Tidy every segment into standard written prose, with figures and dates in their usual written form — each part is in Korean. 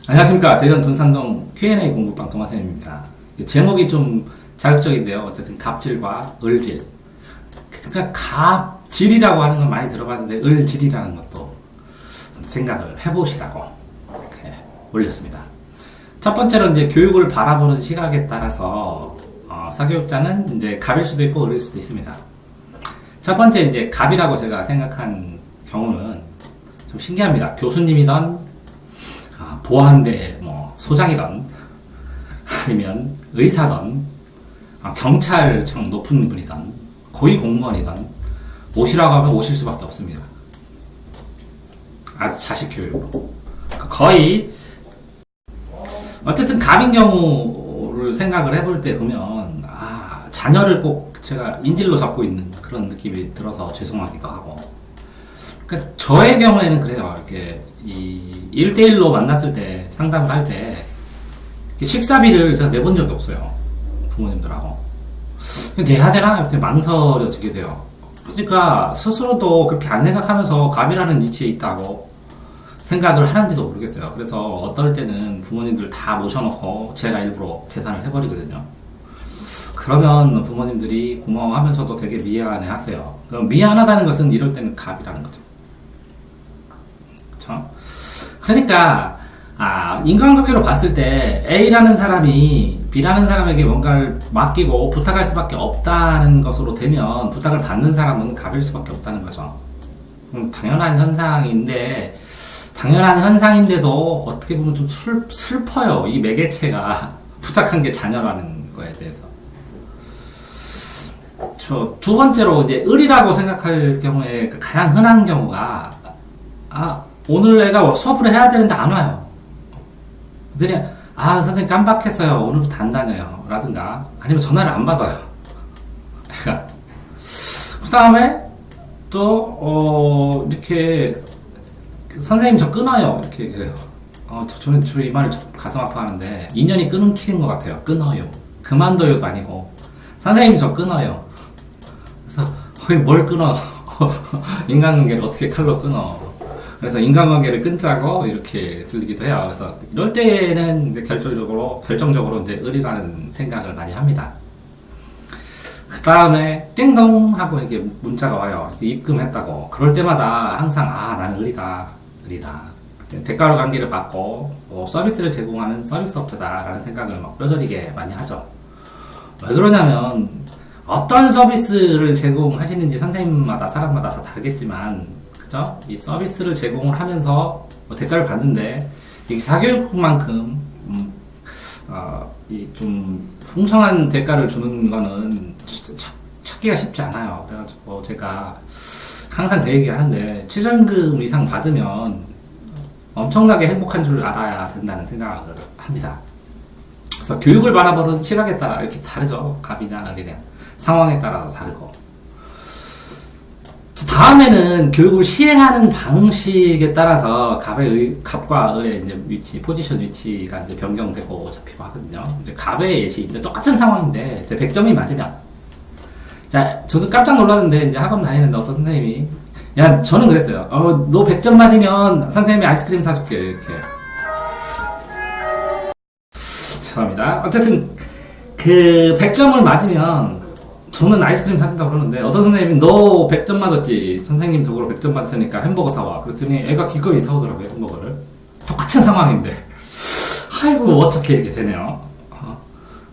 안녕하십니까. 대전 둔산동 Q&A 공부방 동화쌤입니다. 제목이 좀 자극적인데요. 어쨌든 갑질과 을질. 그러니까 갑질이라고 하는 건 많이 들어봤는데 을질이라는 것도 생각을 해보시라고 이렇게 올렸습니다. 첫 번째로 이제 교육을 바라보는 시각에 따라서 사교육자는 이제 갑일 수도 있고 을일 수도 있습니다. 첫 번째 이제 갑이라고 제가 생각한 경우는 좀 신기합니다. 교수님이던 보안대 소장이던 아니면 의사던 경찰청 높은 분이던 고위공무원이던 오시라고 하면 오실 수밖에 없습니다. 아주 자식 교육으로 거의 어쨌든 갑인 경우를 생각을 해볼 때 보면 자녀를 꼭 제가 인질로 잡고 있는 그런 느낌이 들어서 죄송하기도 하고, 그러니까 저의 경우에는 그래요. 이렇게 이 1대1로 만났을 때 상담을 할 때 식사비를 제가 내본 적이 없어요. 부모님들하고. 내야 되나? 이렇게 망설여지게 돼요. 그러니까 스스로도 그렇게 안 생각하면서 갑이라는 위치에 있다고 생각을 하는지도 모르겠어요. 그래서 어떨 때는 부모님들 다 모셔놓고 제가 일부러 계산을 해버리거든요. 그러면 부모님들이 고마워하면서도 되게 미안해 하세요. 그럼 미안하다는 것은 이럴 때는 갑이라는 거죠. 그쵸? 그러니까 인간관계로 봤을 때 A라는 사람이 B라는 사람에게 뭔가를 맡기고 부탁할 수밖에 없다는 것으로 되면 부탁을 받는 사람은 갑일 수밖에 없다는 거죠. 당연한 현상인데도 어떻게 보면 좀 슬퍼요. 이 매개체가 부탁한 게 자녀라는 거에 대해서. 두 번째로 이제 을이라고 생각할 경우에 가장 흔한 경우가 오늘 애가 수업을 해야 되는데 안 와요. 그랬더니 선생님 깜빡했어요. 오늘부터 안 다녀요. 라든가 아니면 전화를 안 받아요. 그 다음에 또 이렇게 선생님 저 끊어요. 이렇게 그래요. 저는 이 말을 가슴 아파하는데 인연이 끊기는 것 같아요. 끊어요. 그만둬요도 아니고 선생님 저 끊어요. 그래서 뭘 끊어? 인간관계를 어떻게 칼로 끊어? 그래서 인간관계를 끊자고 이렇게 들리기도 해요. 그래서 이럴 때는 이제 결정적으로 이제 을이라는 생각을 많이 합니다. 그 다음에 띵동 하고 이렇게 문자가 와요. 입금했다고. 그럴 때마다 항상 나는 을이다. 대가로 관계를 받고 서비스를 제공하는 서비스업자다라는 생각을 뼈저리게 많이 하죠. 왜 그러냐면 어떤 서비스를 제공하시는지 선생님마다 사람마다 다 다르겠지만, 그죠? 이 서비스를 제공을 하면서 대가를 받는데 이 사교육만큼 이 좀 풍성한 대가를 주는 거는 찾기가 쉽지 않아요. 그래가지고 제가 항상 그 얘기 하는데 최저임금 이상 받으면 엄청나게 행복한 줄 알아야 된다는 생각을 합니다. 그래서 교육을 바라보는 시각에 따라 이렇게 다르죠. 갑이나 을이냐 상황에 따라서 다르고. 다음에는 교육을 시행하는 방식에 따라서 갑과 을의 이제 위치, 포지션 위치가 이제 변경되고 잡히고 하거든요. 이제 갑의 예시, 이제 똑같은 상황인데, 이제 100점이 맞으면. 자, 저도 깜짝 놀랐는데, 이제 학원 다니는데 어떤 선생님이, 저는 그랬어요. 너 100점 맞으면 선생님이 아이스크림 사줄게, 이렇게. 죄송합니다. 어쨌든, 100점을 맞으면, 저는 아이스크림 사준다고 그러는데 어떤 선생님이 너 100점 맞았지, 선생님 덕으로 100점 맞았으니까 햄버거 사와. 그랬더니 애가 기꺼이 사오더라고요. 햄버거를. 똑같은 상황인데 아이고 어떻게 이렇게 되네요.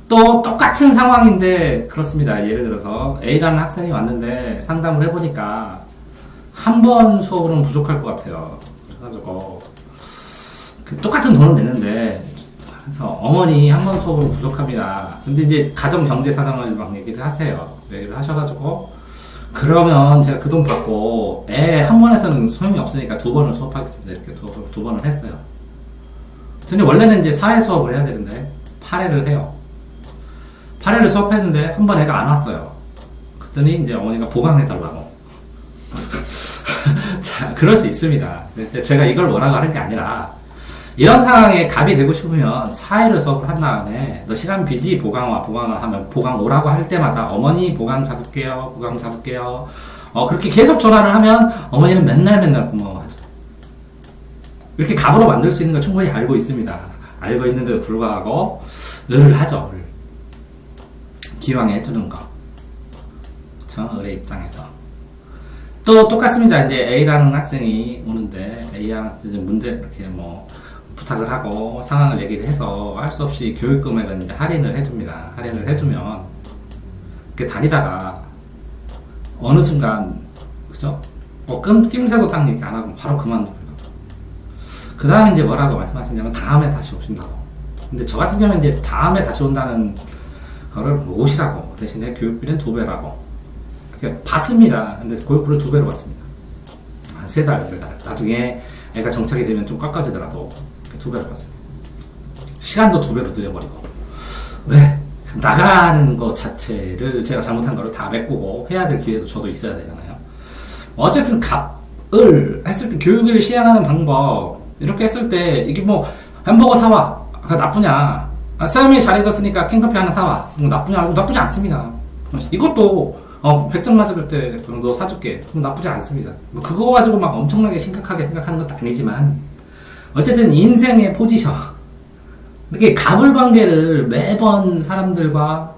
또 똑같은 상황인데 그렇습니다. 예를 들어서 A라는 학생이 왔는데 상담을 해보니까 한 번 수업으로는 부족할 것 같아요. 그래가지고 똑같은 돈을 내는데, 그래서 어머니 한 번 수업은 부족합니다. 근데 이제 가정 경제 사정을 막 얘기를 하세요. 얘기를 하셔가지고, 그러면 제가 그 돈 받고 애 한 번에서는 소용이 없으니까 2번을 수업하겠습니다. 이렇게 두 번을 했어요. 근데 원래는 이제 사회 수업을 해야 되는데 8회를 해요. 8회를 수업했는데 한 번 애가 안 왔어요. 그랬더니 이제 어머니가 보강해달라고. 자, 그럴 수 있습니다. 제가 이걸 뭐라고 하는 게 아니라, 이런 상황에 갑이 되고 싶으면 4회를 수업을 한 다음에 너 시간 비지 보강와 하면 보강 오라고 할 때마다 어머니 보강 잡을게요. 그렇게 계속 전화를 하면 어머니는 맨날 고마워하죠. 이렇게 갑으로 만들 수 있는 걸 충분히 알고 있습니다. 알고 있는데도 불구하고 을을 하죠. 을. 기왕에 해주는 거. 저 을의 입장에서. 또 똑같습니다. 이제 A라는 학생이 오는데 A한테 문제 이렇게 뭐 부탁을 하고 상황을 얘기를 해서 할 수 없이 교육 금액은 이제 할인을 해줍니다. 할인을 해주면 이렇게 다니다가 어느 순간 그죠? 낌새도 딱 얘기 안 하고 바로 그만둬요. 그 다음에 이제 뭐라고 말씀하시냐면 다음에 다시 오신다고. 근데 저 같은 경우는 이제 다음에 다시 온다는 거를 오시라고 대신에 교육비는 2배라고 이렇게 받습니다. 근데 교육비를 2배로 받습니다. 한 3달, 4달. 나중에 애가 정착이 되면 좀 깎아지더라도 2배로 받습니다. 시간도 2배로 들여버리고. 왜? 나가는 거 자체를 제가 잘못한 거를 다 메꾸고 해야 될 기회도 저도 있어야 되잖아요. 어쨌든 갑을 했을 때 교육을 시행하는 방법 이렇게 했을 때 이게 뭐 햄버거 사와 나쁘냐, 쌤이 잘해줬으니까 캔커피 하나 사와 나쁘냐, 나쁘지 않습니다. 이것도 100점 맞을 때 너 사줄게 나쁘지 않습니다. 뭐 그거 가지고 막 엄청나게 심각하게 생각하는 것도 아니지만 어쨌든 인생의 포지션 이렇게 갑을 관계를 매번 사람들과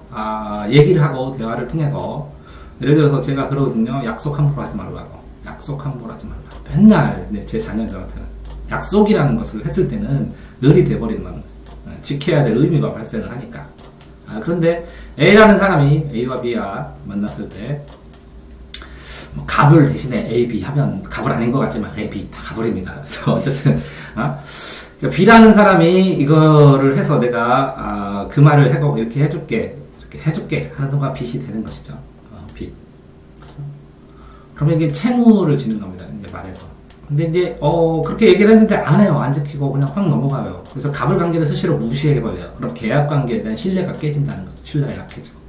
얘기를 하고 대화를 통해서 예를 들어서 제가 그러거든요. 약속 함부로 하지 말라고. 약속 함부로 하지 말라. 맨날 제 자녀들한테는 약속이라는 것을 했을 때는 늘이 돼버리는 지켜야 될 의미가 발생을 하니까. 그런데 A라는 사람이 A와 B와 만났을 때 뭐 갑을 대신에 A, B 하면 갑을 아닌 것 같지만 A, B 다 가버립니다. 그래서 어쨌든 그러니까 B라는 사람이 이거를 해서 내가 그 말을 하고 이렇게 해줄게 하는 순간 빚이 되는 것이죠. 빚. 그러면 이게 채무를 지는 겁니다. 이제 말해서. 근데 이제 그렇게 얘기를 했는데 안 해요. 안 지키고 그냥 확 넘어가요. 그래서 갑을 관계를 스스로 무시해버려요. 그럼 계약 관계에 대한 신뢰가 깨진다는 거죠. 신뢰가 약해지고.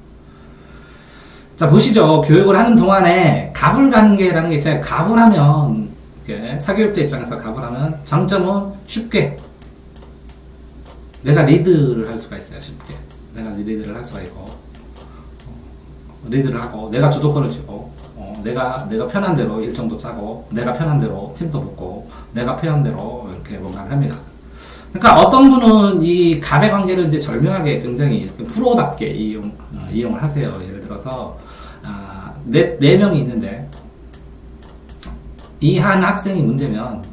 자, 보시죠. 교육을 하는 동안에 갑을 관계라는 게 있어요. 갑을 하면 사교육자 입장에서 갑을 하면 장점은 쉽게 내가 리드를 할 수가 있어요. 쉽게 내가 리드를 할 수가 있고 리드를 하고 내가 주도권을 쥐고 내가 편한 대로 일정도 짜고 내가 편한 대로 팀도 붙고 내가 편한 대로 이렇게 뭔가를 합니다. 그러니까 어떤 분은 이 갑의 관계를 이제 절묘하게 굉장히 프로답게 이용을 하세요. 예를 들어서 네 명이 있는데 이 한 학생이 문제면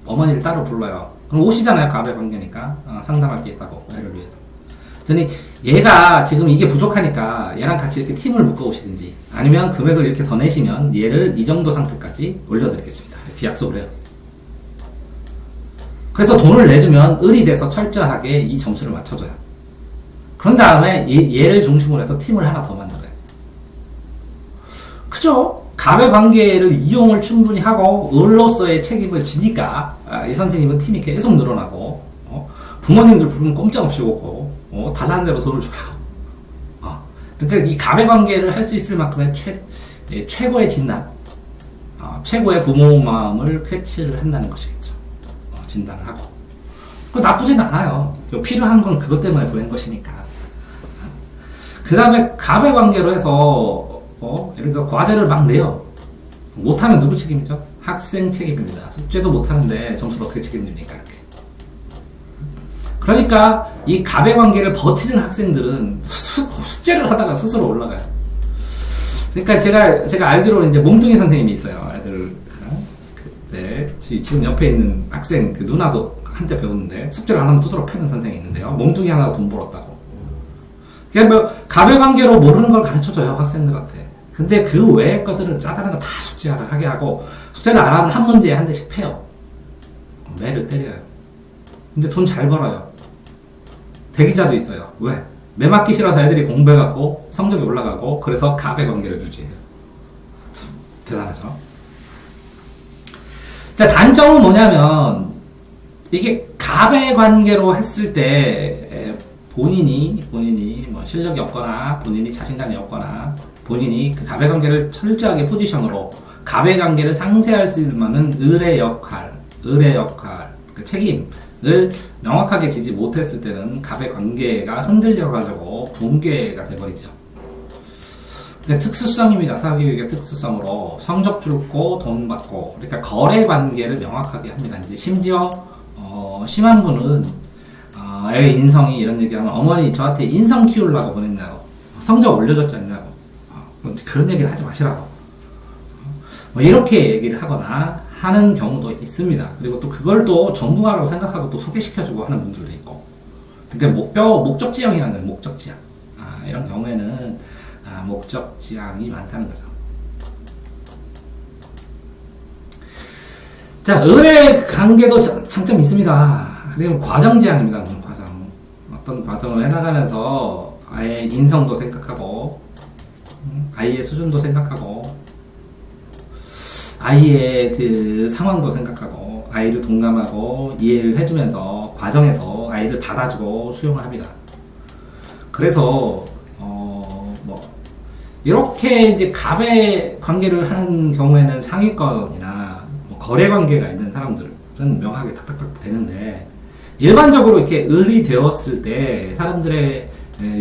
어머니를 따로 불러요. 그럼 오시잖아요. 갑의 관계니까 상담할 게 있다고 애를 위해서. 그랬더니 얘가 지금 이게 부족하니까 얘랑 같이 이렇게 팀을 묶어 오시든지 아니면 금액을 이렇게 더 내시면 얘를 이 정도 상태까지 올려드리겠습니다. 이렇게 약속을 해요. 그래서 돈을 내주면 을이 돼서 철저하게 이 점수를 맞춰줘요. 그런 다음에 얘를 중심으로 해서 팀을 하나 더 만들어요. 그죠? 갑의 관계를 이용을 충분히 하고 을로서의 책임을 지니까 이 선생님은 팀이 계속 늘어나고 부모님들 부르면 꼼짝없이 오고 달라는 대로 돈을 줘요. 그러니까 이 갑의 관계를 할 수 있을 만큼의 최고의 진단, 최고의 부모 마음을 캐치를 한다는 것이겠죠. 진단을 하고. 나쁘진 않아요. 필요한 건 그것 때문에 보낸 것이니까. 그 다음에 갑의 관계로 해서 예를 들어 과제를 막 내요. 못하면 누구 책임이죠? 학생 책임입니다. 숙제도 못하는데 점수를 어떻게 책임집니까? 이렇게. 그러니까 이 갑의 관계를 버티는 학생들은 숙제를 하다가 스스로 올라가요. 그러니까 제가 알기로는 이제 몽둥이 선생님이 있어요. 애들 그때 지금 옆에 있는 학생 그 누나도 한때 배웠는데 숙제를 안 하면 두드러 패는 선생이 있는데요. 몽둥이 하나로 돈 벌었다고. 그냥 뭐 갑의 관계로 모르는 걸 가르쳐줘요 학생들한테. 근데 그 외의 것들은 짜다는 거 다 숙제를 하게 하고 숙제를 안 하면 한 문제에 한 대씩 패요. 매를 때려요. 근데 돈 잘 벌어요. 대기자도 있어요. 왜? 매 맞기 싫어서 애들이 공부해갖고 성적이 올라가고 그래서 갑의 관계를 유지해요. 참 대단하죠. 자, 단점은 뭐냐면 이게 갑의 관계로 했을 때 본인이 뭐 실력이 없거나 본인이 자신감이 없거나 본인이 그 갑의 관계를 철저하게 포지션으로 갑의 관계를 상쇄할 수 있는 을의 역할, 그 책임을 명확하게 지지 못했을 때는 갑의 관계가 흔들려가지고 붕괴가 돼버리죠. 그러니까 특수성입니다. 사교육의 특수성으로 성적 줄고 돈 받고, 그러니까 거래 관계를 명확하게 합니다. 이제 심지어 심한 분은 애 인성이 이런 얘기하면 어머니 저한테 인성 키우려고 보냈냐고, 성적 올려줬지 않냐고, 그런 얘기를 하지 마시라고, 뭐 이렇게 얘기를 하거나 하는 경우도 있습니다. 그리고 또 그걸 또 전부가라고 생각하고 또 소개시켜주고 하는 분들도 있고, 그러니까 목적지향이라는 목적지향, 이런 경우에는 목적지향이 많다는 거죠. 자, 의뢰 관계도 장점이 있습니다. 그리고 과정지향입니다. 과정. 어떤 과정을 해나가면서 아이의 인성도 생각하고, 아이의 수준도 생각하고, 아이의 그 상황도 생각하고, 아이를 동감하고 이해를 해주면서 과정에서 아이를 받아주고 수용을 합니다. 그래서 이렇게 이제 갑의 관계를 하는 경우에는 상위권이나 뭐 거래 관계가 있는 사람들은 명확하게 탁탁탁 되는데, 일반적으로 이렇게 을이 되었을 때 사람들의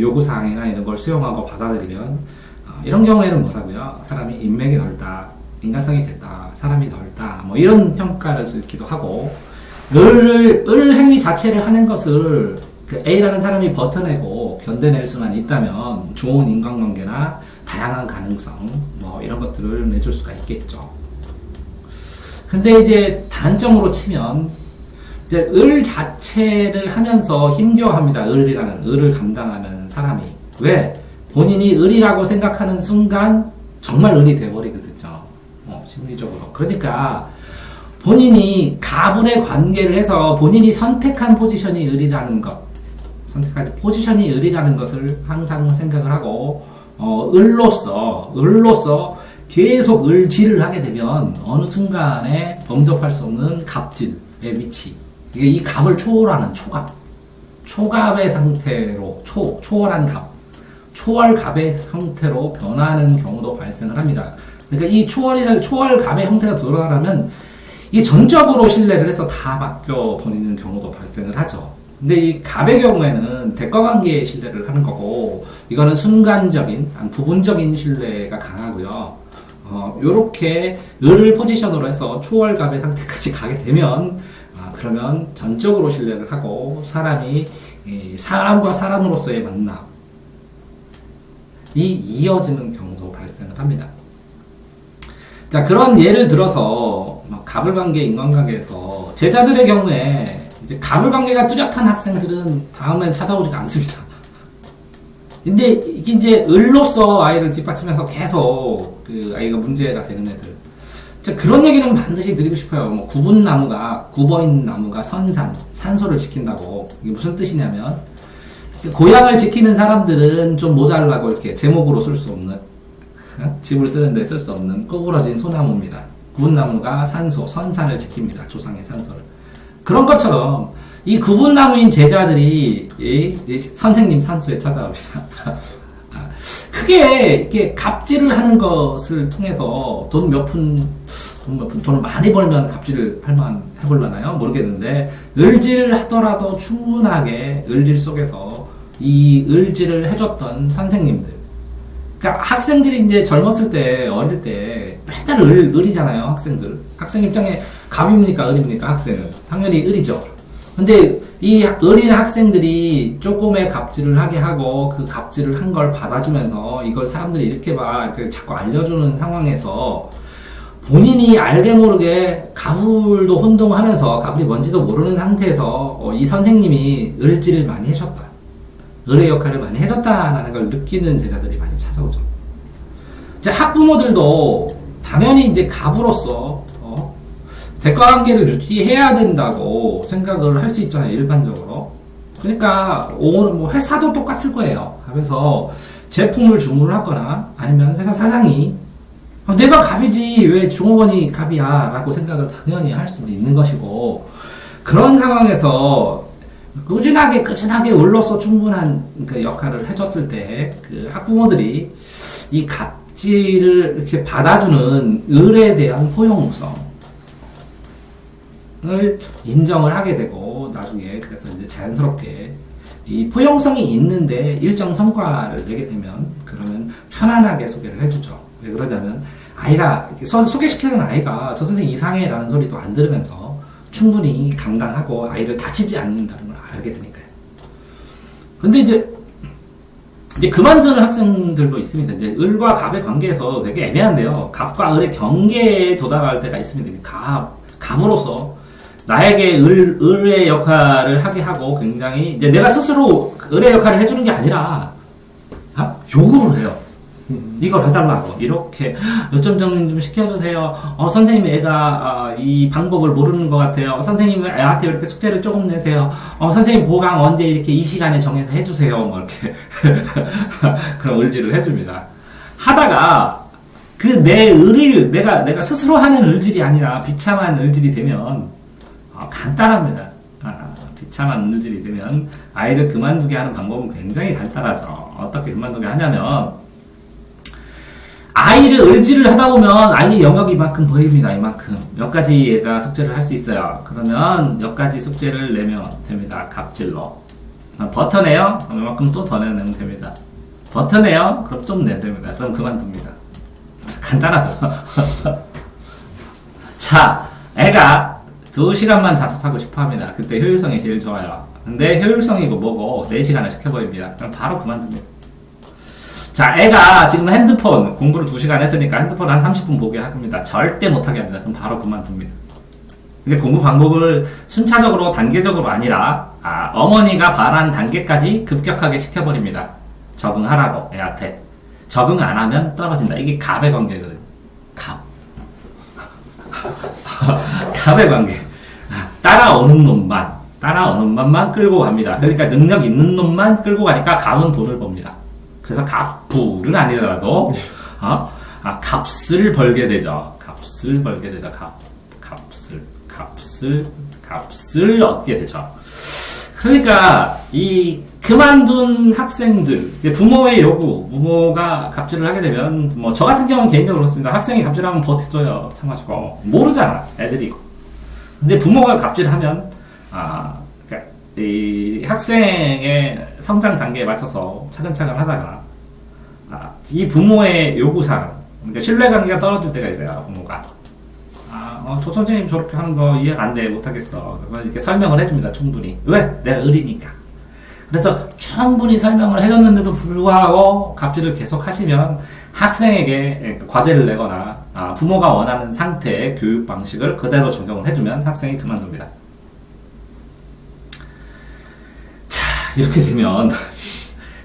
요구사항이나 이런 걸 수용하고 받아들이면 이런 경우에는 뭐라고요? 사람이 인맥이 넓다, 인간성이 됐다, 사람이 넓다, 뭐 이런 평가를 듣기도 하고, 을 행위 자체를 하는 것을 그 A라는 사람이 버텨내고 견뎌낼 수만 있다면 좋은 인간관계나 다양한 가능성, 뭐 이런 것들을 내줄 수가 있겠죠. 근데 이제 단점으로 치면, 이제 을 자체를 하면서 힘겨워합니다. 을을 감당하는 사람이. 왜? 본인이 을이라고 생각하는 순간 정말 을이 돼버리거든요. 심리적으로. 그러니까 본인이 가분의 관계를 해서 본인이 선택한 포지션이 을이라는 것, 선택한 포지션이 을이라는 것을 항상 생각을 하고, 을로서 계속 을질을 하게 되면 어느 순간에 범접할 수 없는 갑질의 위치, 이게 이 갑을 초월하는 초갑의 상태로, 초월한 갑, 초월갑의 형태로 변하는 경우도 발생을 합니다. 그러니까 이 초월갑의 형태가 들어가려면 이게 전적으로 신뢰를 해서 다 맡겨버리는 경우도 발생을 하죠. 근데 이 갑의 경우에는 대가관계에 신뢰를 하는 거고, 이거는 순간적인, 부분적인 신뢰가 강하고요. 요렇게 을을 포지션으로 해서 초월갑의 상태까지 가게 되면, 그러면 전적으로 신뢰를 하고, 사람과 사람으로서의 만남이 이어지는 경우도 발생을 합니다. 자, 그런 예를 들어서 갑을관계, 인간관계에서 제자들의 경우에 이제 갑을관계가 뚜렷한 학생들은 다음엔 찾아오지가 않습니다. 근데 이게 이제 을로서 아이를 뒷받침해서 계속 그 아이가 문제가 되는 애들, 자, 그런 얘기는 반드시 드리고 싶어요. 뭐 굽어있는 나무가 산소를 지킨다고. 이게 무슨 뜻이냐면, 고향을 지키는 사람들은 좀 모자라고 이렇게 제목으로 쓸 수 없는, 집을 쓰는데 쓸 수 없는 구부러진 소나무입니다. 구분 나무가 선산을 지킵니다. 조상의 산소를. 그런 것처럼 이 구분 나무인 제자들이 이 선생님 산소에 찾아옵니다. 크게 이렇게 갑질을 하는 것을 통해서 돈을 많이 벌면 갑질을 해볼라나요? 모르겠는데, 을질을 하더라도 충분하게 을질 속에서 이 을질을 해줬던 선생님들, 그러니까 학생들이 이제 젊었을 때, 어릴 때 맨날 을이잖아요. 학생 입장에 갑입니까 을입니까? 학생은 당연히 을이죠. 근데 이 어린 학생들이 조금의 갑질을 하게 하고, 그 갑질을 한 걸 받아주면서 이걸 사람들이 이렇게 자꾸 알려주는 상황에서 본인이 알게 모르게 가불도 혼동하면서, 가불이 뭔지도 모르는 상태에서 이 선생님이 을질을 많이 해줬다, 을의 역할을 많이 해줬다라는 걸 느끼는 제자들이 많이 찾아오죠. 이제 학부모들도 당연히 이제 갑으로서 대가관계를 유지해야 된다고 생각을 할 수 있잖아요, 일반적으로. 그러니까 뭐 회사도 똑같을 거예요. 그래서 제품을 주문을 하거나 아니면 회사 사장이 내가 갑이지 왜 종업원이 갑이야 라고 생각을 당연히 할 수도 있는 것이고, 그런 상황에서 꾸준하게 을로서 충분한 그 역할을 해줬을 때 그 학부모들이 이 갑질을 이렇게 받아주는 을에 대한 포용성을 인정을 하게 되고, 나중에 그래서 이제 자연스럽게 이 포용성이 있는데 일정 성과를 내게 되면, 그러면 편안하게 소개를 해주죠. 왜 그러냐면 아이가 소개시키는 아이가 저 선생 이상해라는 소리도 안 들으면서 충분히 감당하고 아이를 다치지 않는다는 걸 알게 되니까요. 근데 이제 그만두는 학생들도 있습니다. 이제 을과 갑의 관계에서 되게 애매한데요. 갑과 을의 경계에 도달할 때가 있습니다. 갑으로서 나에게 을의 역할을 하게 하고 굉장히 이제 내가 스스로 을의 역할을 해주는 게 아니라 요구를 해요. 이걸 해달라고 이렇게 요점 정리 좀 시켜주세요. 선생님 애가 이 방법을 모르는 것 같아요. 선생님 애한테 이렇게 숙제를 조금 내세요. 선생님 보강 언제 이렇게 이 시간에 정해서 해주세요. 뭐 이렇게 그런 을지를 해줍니다. 하다가 내 을을 내가 스스로 하는 을질이 아니라 비참한 을질이 되면 간단합니다. 비참한 을질이 되면 아이를 그만두게 하는 방법은 굉장히 간단하죠. 어떻게 그만두게 하냐면 아이를 을지를 하다 보면 아이의 영역이 이만큼 보입니다. 이만큼. 몇 가지 얘가 숙제를 할 수 있어요. 그러면 몇 가지 숙제를 내면 됩니다. 갑질로. 버텨내요? 그럼 이만큼 또 더 내면 됩니다. 버텨내요? 그럼 좀 내야 됩니다. 그럼 그만둡니다. 간단하죠. 자, 애가 2시간만 자습하고 싶어 합니다. 그때 효율성이 제일 좋아요. 근데 효율성이 뭐고 4시간을 시켜버립니다. 그럼 바로 그만둡니다. 자, 애가 지금 핸드폰 공부를 2시간 했으니까 핸드폰 한 30분 보게 합니다. 절대 못하게 합니다. 그럼 바로 그만둡니다. 근데 공부 방법을 순차적으로 단계적으로 아니라 어머니가 바란 단계까지 급격하게 시켜버립니다. 적응하라고 애한테. 적응 안 하면 떨어진다. 이게 갑의 관계거든요. 갑의 관계. 따라오는 놈만 끌고 갑니다. 그러니까 능력 있는 놈만 끌고 가니까 갑은 돈을 법니다. 그래서 갑불은 아니더라도 값을 벌게 되죠. 값을 얻게 되죠. 그러니까 이 그만둔 학생들, 부모의 요구, 부모가 갑질을 하게 되면 뭐 저 같은 경우는 개인적으로 그렇습니다. 학생이 갑질하면 버텨줘요. 참아주고 모르잖아 애들이. 근데 부모가 갑질하면 그러니까 이 학생의 성장 단계에 맞춰서 차근차근 하다가 이 부모의 요구사항, 그러니까 신뢰관계가 떨어질 때가 있어요. 부모가 저 선생님 저렇게 하는 거 이해가 안 돼, 못하겠어. 이렇게 설명을 해줍니다. 충분히. 왜? 내가 을이니까. 그래서 충분히 설명을 해줬는데도 불구하고 갑질을 계속 하시면 학생에게 과제를 내거나 부모가 원하는 상태의 교육 방식을 그대로 적용을 해주면 학생이 그만둡니다. 자, 이렇게 되면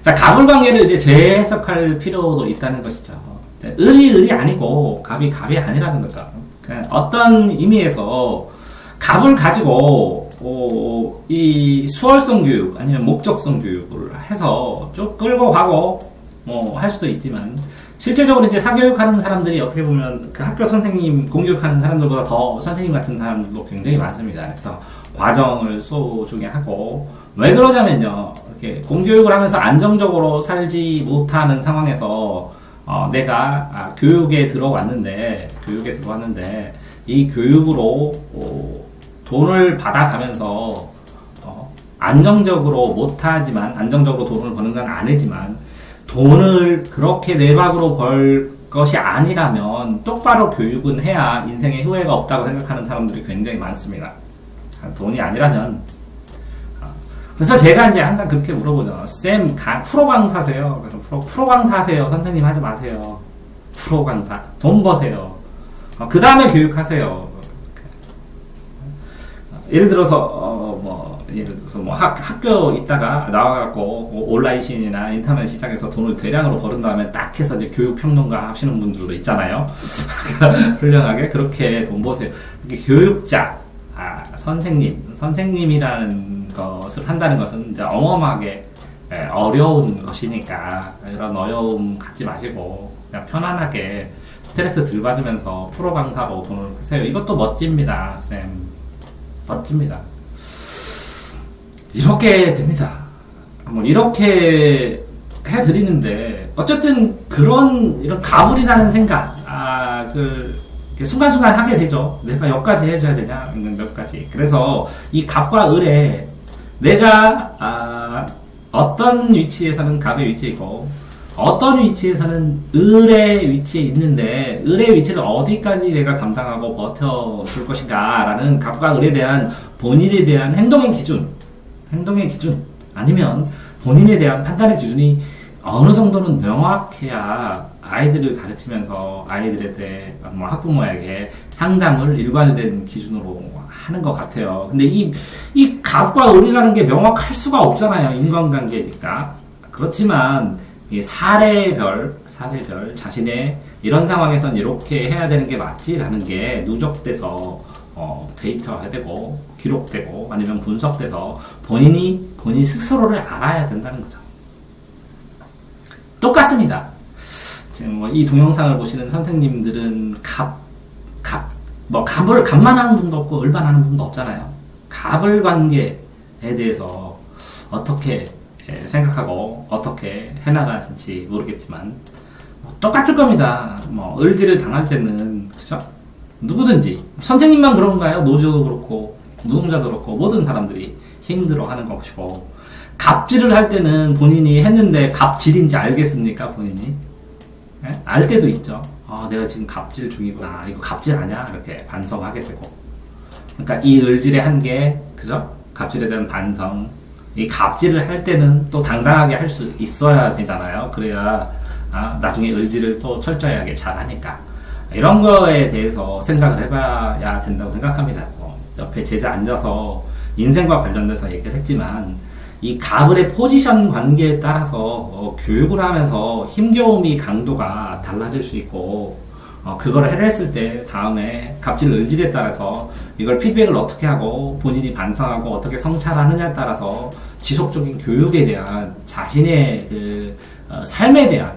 자, 갑을관계를 이제 재해석할 필요도 있다는 것이죠. 을이 아니고 갑이 아니라는 거죠. 그러니까 어떤 의미에서 갑을 가지고 이 수월성 교육 아니면 목적성 교육을 해서 쭉 끌고 가고 뭐 할 수도 있지만 실제적으로 이제 사교육하는 사람들이 어떻게 보면 그 학교 선생님 공교육하는 사람들보다 더 선생님 같은 사람들도 굉장히 많습니다. 그래서 과정을 소중히 하고 왜 그러냐면요. 이렇게 공교육을 하면서 안정적으로 살지 못하는 상황에서 내가 교육에 들어왔는데 이 교육으로 돈을 받아가면서 안정적으로 못하지만 안정적으로 돈을 버는 건 아니지만 돈을 그렇게 내박으로 벌 것이 아니라면 똑바로 교육은 해야 인생에 후회가 없다고 생각하는 사람들이 굉장히 많습니다. 돈이 아니라면 그래서 제가 이제 항상 그렇게 물어보죠. 쌤, 프로 강사세요? 그래서 프로 강사세요. 선생님 하지 마세요. 프로 강사. 돈 버세요. 그 다음에 교육하세요. 예를 들어서, 학교 있다가 나와갖고 온라인이나 인터넷 시장에서 돈을 대량으로 버는 다음에 딱 해서 이제 교육평론가 하시는 분들도 있잖아요. 훌륭하게 그렇게 돈 버세요. 이게 교육자, 선생님이라는 것을 한다는 것은 이제 어마어마하게 어려운 것이니까 이런 어려움 갖지 마시고 그냥 편안하게 스트레스 덜 받으면서 프로 강사로 돈을 쓰세요. 이것도 멋집니다, 쌤. 멋집니다. 이렇게 됩니다. 뭐 이렇게 해드리는데 어쨌든 이런 가불이라는 생각, 순간순간 하게 되죠. 내가 여기까지 해줘야 되냐, 몇 가지. 그래서 이 갑과 을에 내가 어떤 위치에서는 갑의 위치이고 어떤 위치에서는 을의 위치에 있는데 을의 위치를 어디까지 내가 감당하고 버텨줄 것인가 라는 갑과 을에 대한 본인에 대한 행동의 기준 아니면 본인에 대한 판단의 기준이 어느 정도는 명확해야 아이들을 가르치면서 아이들에 대해 뭐 학부모에게 상담을 일관된 기준으로 하는 것 같아요. 근데 이 갑과 을이라는 게 명확할 수가 없잖아요. 인간관계니까. 그렇지만 이 사례별 자신의 이런 상황에선 이렇게 해야 되는 게 맞지라는 게 누적돼서 데이터화되고 기록되고 아니면 분석돼서 본인 스스로를 알아야 된다는 거죠. 똑같습니다. 지금 뭐 이 동영상을 보시는 선생님들은 갑만 하는 분도 없고 을만 하는 분도 없잖아요. 갑을 관계에 대해서 어떻게 생각하고 어떻게 해나가실지 모르겠지만 똑같을 겁니다. 뭐 을지를 당할 때는 그죠? 누구든지 선생님만 그런가요? 노조도 그렇고 노동자도 그렇고 모든 사람들이 힘들어하는 것이고 갑질을 할 때는 본인이 했는데 갑질인지 알겠습니까? 본인이 알 때도 있죠. 내가 지금 갑질 중이구나. 이거 갑질 아니야? 이렇게 반성하게 되고. 그러니까 이 을질의 한계, 그죠? 갑질에 대한 반성. 이 갑질을 할 때는 또 당당하게 할 수 있어야 되잖아요. 그래야 나중에 을질을 또 철저하게 잘 하니까. 이런 거에 대해서 생각을 해봐야 된다고 생각합니다. 옆에 제자 앉아서 인생과 관련돼서 얘기를 했지만 이 갑을의 포지션 관계에 따라서 교육을 하면서 힘겨움이 강도가 달라질 수 있고 그걸 해냈을 때 다음에 갑질 을질에 따라서 이걸 피드백을 어떻게 하고 본인이 반성하고 어떻게 성찰하느냐에 따라서 지속적인 교육에 대한 자신의 그 삶에 대한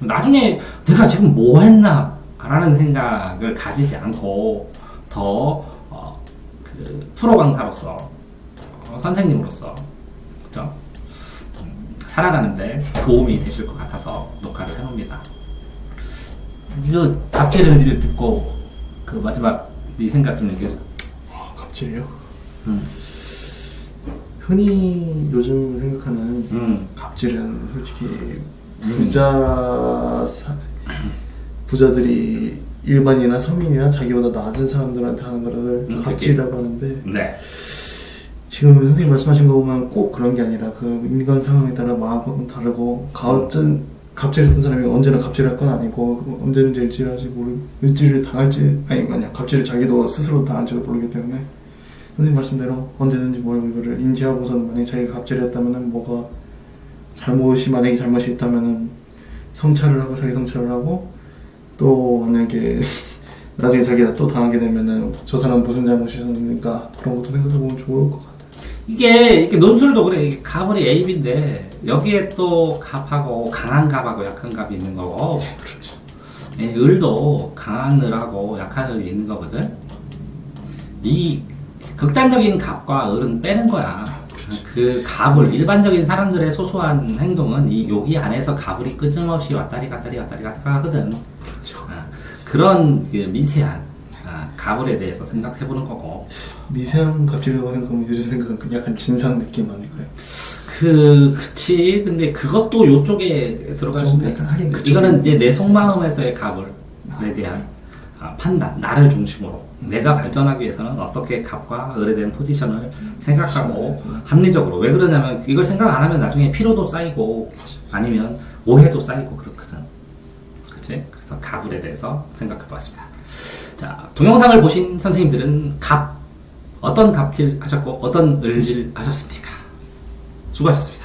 나중에 내가 지금 뭐 했나 라는 생각을 가지지 않고 더 프로 강사로서 선생님으로서 그죠? 살아가는데 도움이 되실 것 같아서 녹화를 해봅니다. 이거 갑질 을질을 듣고 그 마지막 네 생각 좀 얘기해줘. 갑질이요? 흔히 요즘 생각하는 갑질은 솔직히 부자들이 일반이나 서민이나 자기보다 낮은 사람들한테 하는 거를 갑질이라고 하는데 네. 지금 선생님 말씀하신 거 보면 꼭 그런 게 아니라 그 인간 상황에 따라 마음은 다르고 갑질했던 사람이 언제나 갑질할 건 아니고 언제든지 일지를 당할지 아니면 갑질을 자기도 스스로 당할지도 모르기 때문에 선생님 말씀대로 언제든지 이거를 인지하고서는 만약에 자기가 갑질했다면은 뭐가 만약에 잘못이 있다면은 자기 성찰을 하고 또 만약에 나중에 자기가 또 당하게 되면은 저 사람 무슨 잘못이 있었는가 그런 것도 생각해보면 좋을 것 같아요. 이게 논술도 그래. 이게 갑을이 A, B인데 여기에 또 갑하고 강한 갑하고 약한 갑이 있는 거고. 그렇죠. 을도 강한 을하고 약한 을이 있는 거거든. 이 극단적인 갑과 을은 빼는 거야. 그 갑을 일반적인 사람들의 소소한 행동은 여기 안에서 갑을이 끊임없이 왔다리 갔다 하거든. 그렇죠. 그런 그 미세한 갑을에 대해서 생각해보는 거고. 미세한 갑질이라고 생각하면 요즘 생각은 약간 진상 느낌 아닐까요? 그치. 근데 그것도 요쪽에 들어갈 수 있는데 이거는 이제 내 속마음에서의 갑을에 대한 판단, 나를 중심으로 내가 발전하기 위해서는 어떻게 갑과 을에 대한 포지션을 생각하고 합리적으로. 왜 그러냐면 이걸 생각 안 하면 나중에 피로도 쌓이고 아니면 오해도 쌓이고 그렇거든. 그치? 그래서 갑을에 대해서 생각해 보았습니다. 자, 동영상을 보신 선생님들은 어떤 갑질 하셨고 어떤 을질 하셨습니까? 수고하셨습니다.